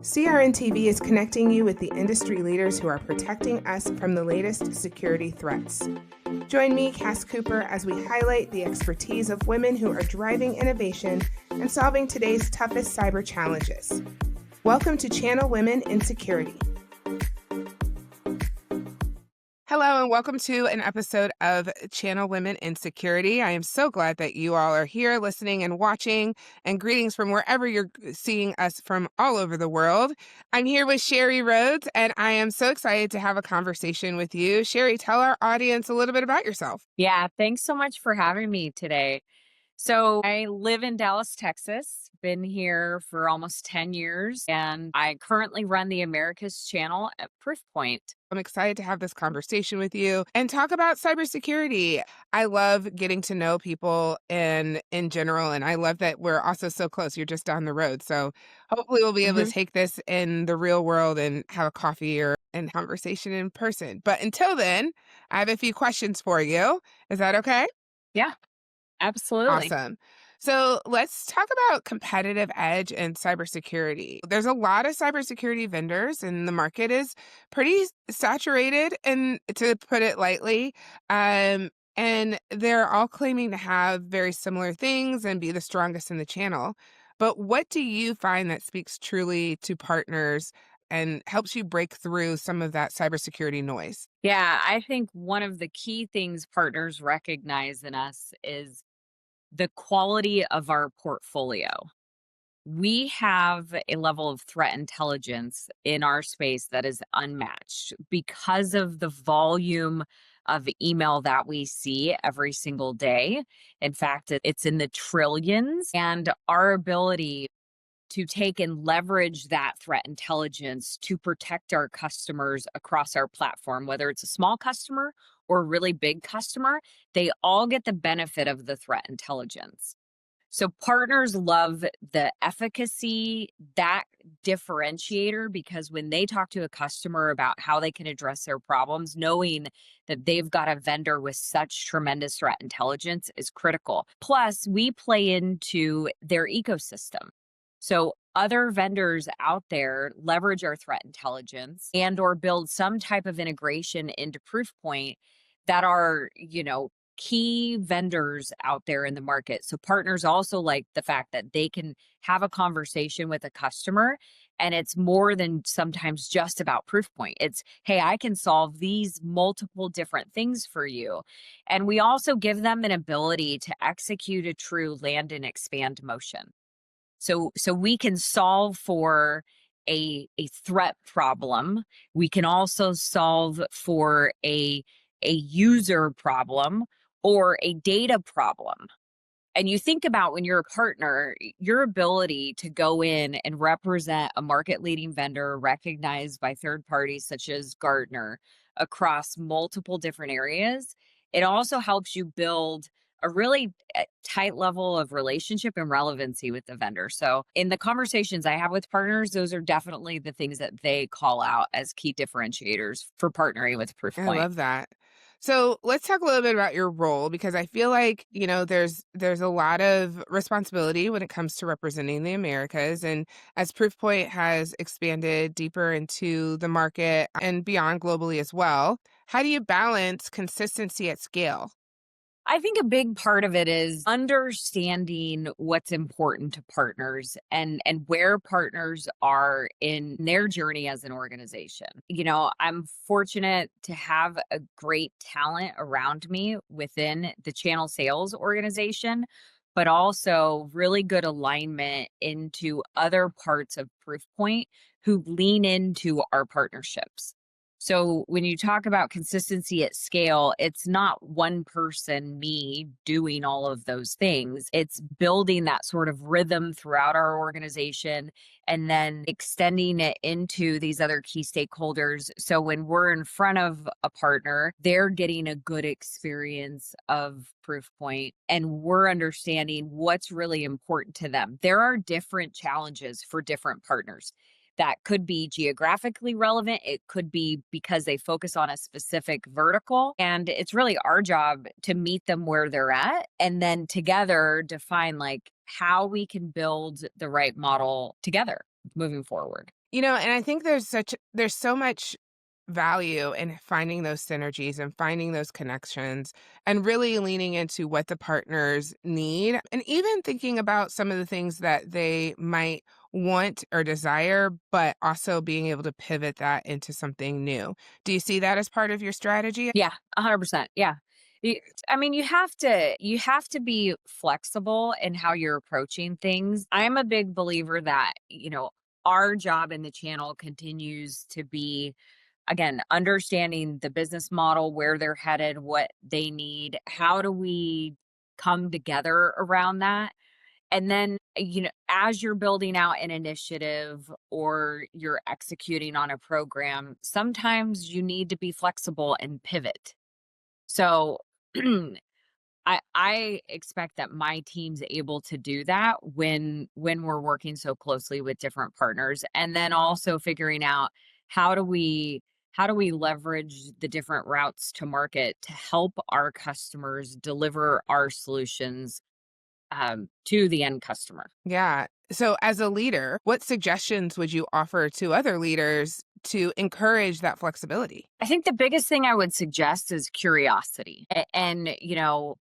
CRN TV is connecting you with the industry leaders who are protecting us from the latest security threats. Join me, Cass Cooper, as we highlight the expertise of women who are driving innovation and solving today's toughest cyber challenges. Welcome to Channel Women in Security. Hello, and welcome to an episode of Channel Women in Security. I am so glad that you all are here listening and watching, and greetings from wherever you're seeing us from all over the world. I'm here with Chari Rhodes, and I am so excited to have a conversation with you. Chari, tell our audience a little bit about yourself. Yeah, thanks so much for having me today. So I live in Dallas, Texas, been here for almost 10 years, and I currently run the Americas channel at Proofpoint. I'm excited to have this conversation with you and talk about cybersecurity. I love getting to know people in general, and I love that we're also so close. You're just down the road. So hopefully we'll be able to take this in the real world and have a coffee or and conversation in person. But until then, I have a few questions for you. Is that okay? Yeah, absolutely. Awesome. So let's talk about competitive edge and cybersecurity. There's a lot of cybersecurity vendors, and the market is pretty saturated, and to put it lightly. And they're all claiming to have very similar things and be the strongest in the channel. But what do you find that speaks truly to partners and helps you break through some of that cybersecurity noise? Yeah, I think one of the key things partners recognize in us is the quality of our portfolio. We have a level of threat intelligence in our space that is unmatched because of the volume of email that we see every single day. In fact, it's in the trillions, and our ability to take and leverage that threat intelligence to protect our customers across our platform, whether it's a small customer or a really big customer, they all get the benefit of the threat intelligence. So partners love the efficacy, that differentiator, because when they talk to a customer about how they can address their problems, knowing that they've got a vendor with such tremendous threat intelligence is critical. Plus, we play into their ecosystem. So other vendors out there leverage our threat intelligence and or build some type of integration into Proofpoint that are, key vendors out there in the market. So partners also like the fact that they can have a conversation with a customer, and it's more than sometimes just about Proofpoint. It's, hey, I can solve these multiple different things for you. And we also give them an ability to execute a true land and expand motion. So we can solve for a threat problem. We can also solve for a user problem or a data problem. And you think about when you're a partner, your ability to go in and represent a market leading vendor recognized by third parties such as Gartner across multiple different areas, it also helps you build a really tight level of relationship and relevancy with the vendor. So in the conversations I have with partners, those are definitely the things that they call out as key differentiators for partnering with I Proofpoint. love that. So let's talk a little bit about your role, because I feel like, there's a lot of responsibility when it comes to representing the Americas. And as Proofpoint has expanded deeper into the market and beyond globally as well, how do you balance consistency at scale? I think a big part of it is understanding what's important to partners and where partners are in their journey as an organization. I'm fortunate to have a great talent around me within the channel sales organization, but also really good alignment into other parts of Proofpoint who lean into our partnerships. So when you talk about consistency at scale, it's not one person, me, doing all of those things. It's building that sort of rhythm throughout our organization and then extending it into these other key stakeholders. So when we're in front of a partner, they're getting a good experience of Proofpoint and we're understanding what's really important to them. There are different challenges for different partners. That could be geographically relevant. It could be because they focus on a specific vertical. And it's really our job to meet them where they're at and then together define how we can build the right model together moving forward. And I think there's so much value in finding those synergies and finding those connections and really leaning into what the partners need and even thinking about some of the things that they might want or desire, but also being able to pivot that into something new. Do you see that as part of your strategy? Yeah, 100%. Yeah. Y I mean, you have to be flexible in how you're approaching things. I'm a big believer that, our job in the channel continues to be, again, understanding the business model, where they're headed, what they need. How do we come together around that? And then, as you're building out an initiative or you're executing on a program, sometimes you need to be flexible and pivot. So I expect that my team's able to do that when we're working so closely with different partners, and then also figuring out how do we how do we leverage the different routes to market to help our customers deliver our solutions to the end customer. Yeah. So, as a leader, what suggestions would you offer to other leaders to encourage that flexibility? I think the biggest thing I would suggest is curiosity. And,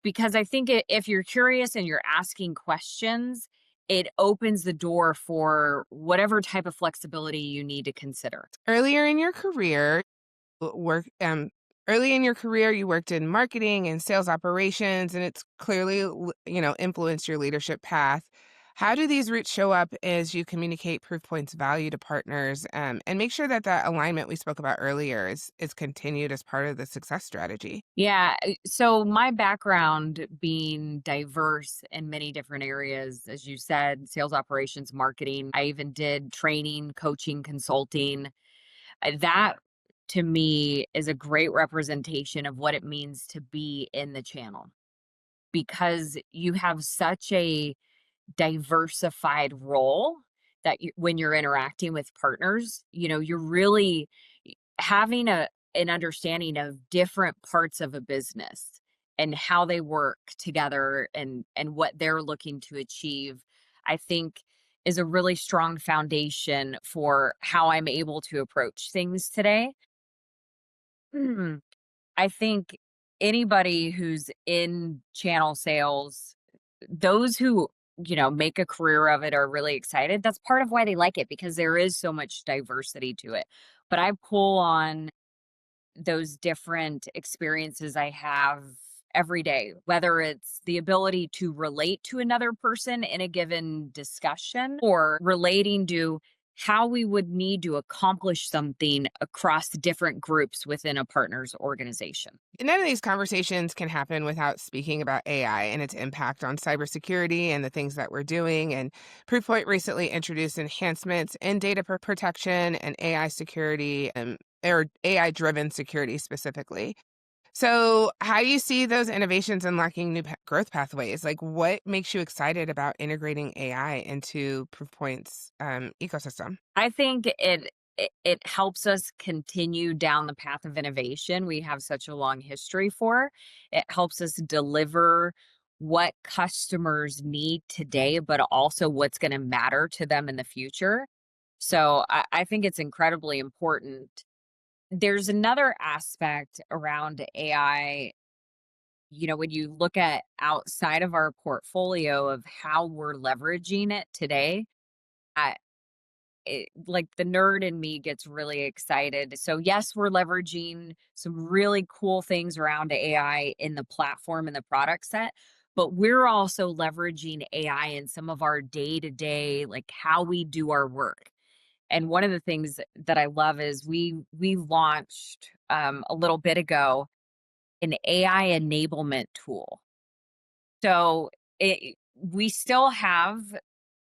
because I think if you're curious and you're asking questions, it opens the door for whatever type of flexibility you need to consider. Earlier in your career, work early in your career you worked in marketing and sales operations and it's clearly influenced your leadership path. How do these roots show up as you communicate Proofpoint's value to partners, and make sure that that alignment we spoke about earlier is continued as part of the success strategy? Yeah. So, my background being diverse in many different areas, as you said, sales operations, marketing, I even did training, coaching, consulting. That to me is a great representation of what it means to be in the channel, because you have such a diversified role that when you're interacting with partners, you're really having an understanding of different parts of a business and how they work together and what they're looking to achieve. I think is a really strong foundation for how I'm able to approach things today. I think anybody who's in channel sales, those who, make a career of it are really excited. That's part of why they like it, because there is so much diversity to it. But I pull on those different experiences I have every day, whether it's the ability to relate to another person in a given discussion or relating to how we would need to accomplish something across different groups within a partner's organization. None of these conversations can happen without speaking about AI and its impact on cybersecurity and the things that we're doing. And Proofpoint recently introduced enhancements in data protection and AI security, or AI driven security specifically. So, how do you see those innovations unlocking new growth pathways? Like, what makes you excited about integrating AI into Proofpoint's ecosystem? I think it helps us continue down the path of innovation we have such a long history for. It helps us deliver what customers need today, but also what's going to matter to them in the future. So I think it's incredibly important. There's another aspect around AI. When you look at outside of our portfolio of how we're leveraging it today, like the nerd in me gets really excited. So yes, we're leveraging some really cool things around AI in the platform and the product set, but we're also leveraging AI in some of our day-to-day, like how we do our work. And one of the things that I love is we launched a little bit ago an AI enablement tool. So we still have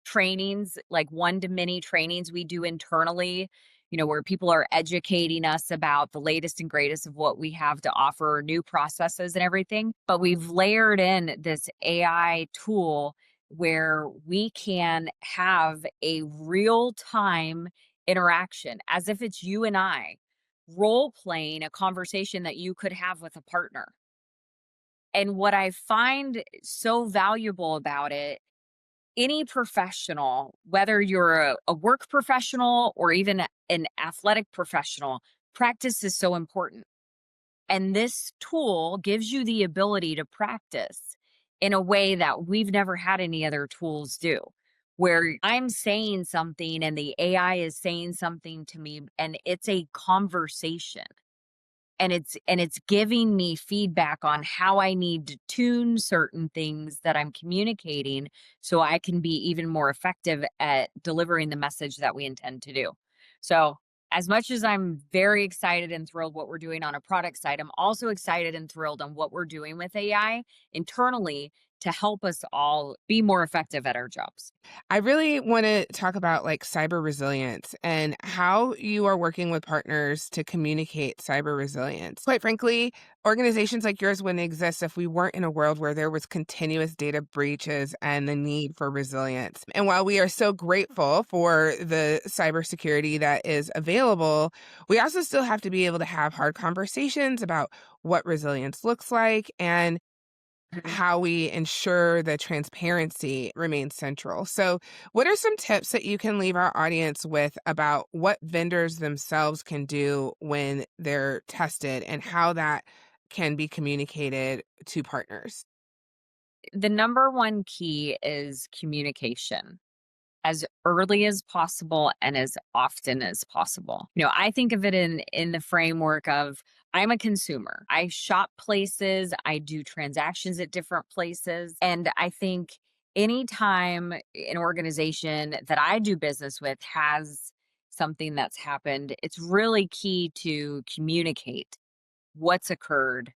trainings, like one to many trainings we do internally, where people are educating us about the latest and greatest of what we have to offer, new processes and everything. But we've layered in this AI tool where we can have a real time interaction as if it's you and I role playing a conversation that you could have with a partner. And what I find so valuable about it any professional, whether you're a work professional or even an athletic professional, practice is so important. And this tool gives you the ability to practice in a way that we've never had any other tools do, where I'm saying something and the AI is saying something to me, and it's a conversation. And it's giving me feedback on how I need to tune certain things that I'm communicating so I can be even more effective at delivering the message that we intend to do. So, as much as I'm very excited and thrilled what we're doing on a product side, I'm also excited and thrilled on what we're doing with AI internally to help us all be more effective at our jobs. I really want to talk about like cyber resilience and how you are working with partners to communicate cyber resilience. Quite frankly, organizations like yours wouldn't exist if we weren't in a world where there was continuous data breaches and the need for resilience. And while we are so grateful for the cybersecurity that is available, we also still have to be able to have hard conversations about what resilience looks like and Mhm. how we ensure that transparency remains central. So, what are some tips that you can leave our audience with about what vendors themselves can do when they're tested and how that can be communicated to partners? The number one key is communication as early as possible and as often as possible. I think of it in the framework of I'm a consumer. I shop places, I do transactions at different places, and I think anytime an organization that I do business with has something that's happened, it's really key to communicate what's occurred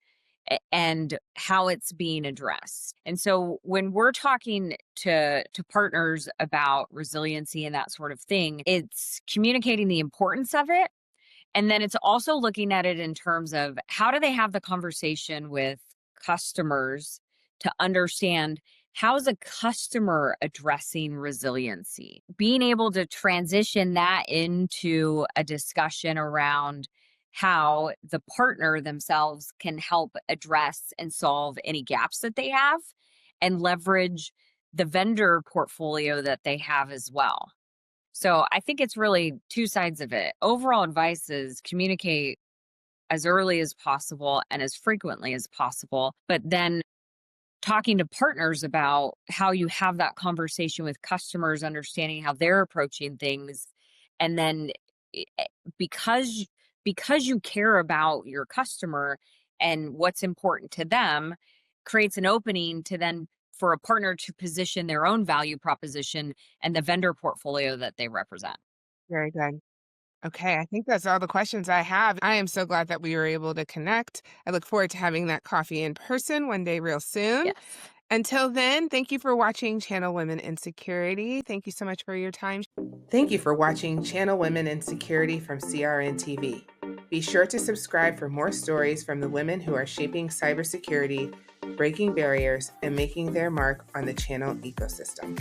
and how it's being addressed. And so when we're talking to partners about resiliency and that sort of thing, it's communicating the importance of it, and then it's also looking at it in terms of how do they have the conversation with customers to understand how is a customer addressing resiliency? Being able to transition that into a discussion around how the partner themselves can help address and solve any gaps that they have and leverage the vendor portfolio that they have as well. So I think it's really two sides of it. Overall advice is communicate as early as possible and as frequently as possible, but then talking to partners about how you have that conversation with customers, understanding how they're approaching things, and then i- eh, because because you care about your customer and what's important to them, creates an opening to then for a partner to position their own value proposition and the vendor portfolio that they represent. Very good. Okay, I think that's all the questions I have. I am so glad that we were able to connect. I look forward to having that coffee in person one day real soon. Yes. Until then, thank you for watching Channel Women in Security. Thank you so much for your time. Thank you for watching Channel Women in Security from CRN TV. Be sure to subscribe for more stories from the women who are shaping cybersecurity, breaking barriers, and making their mark on the channel ecosystem.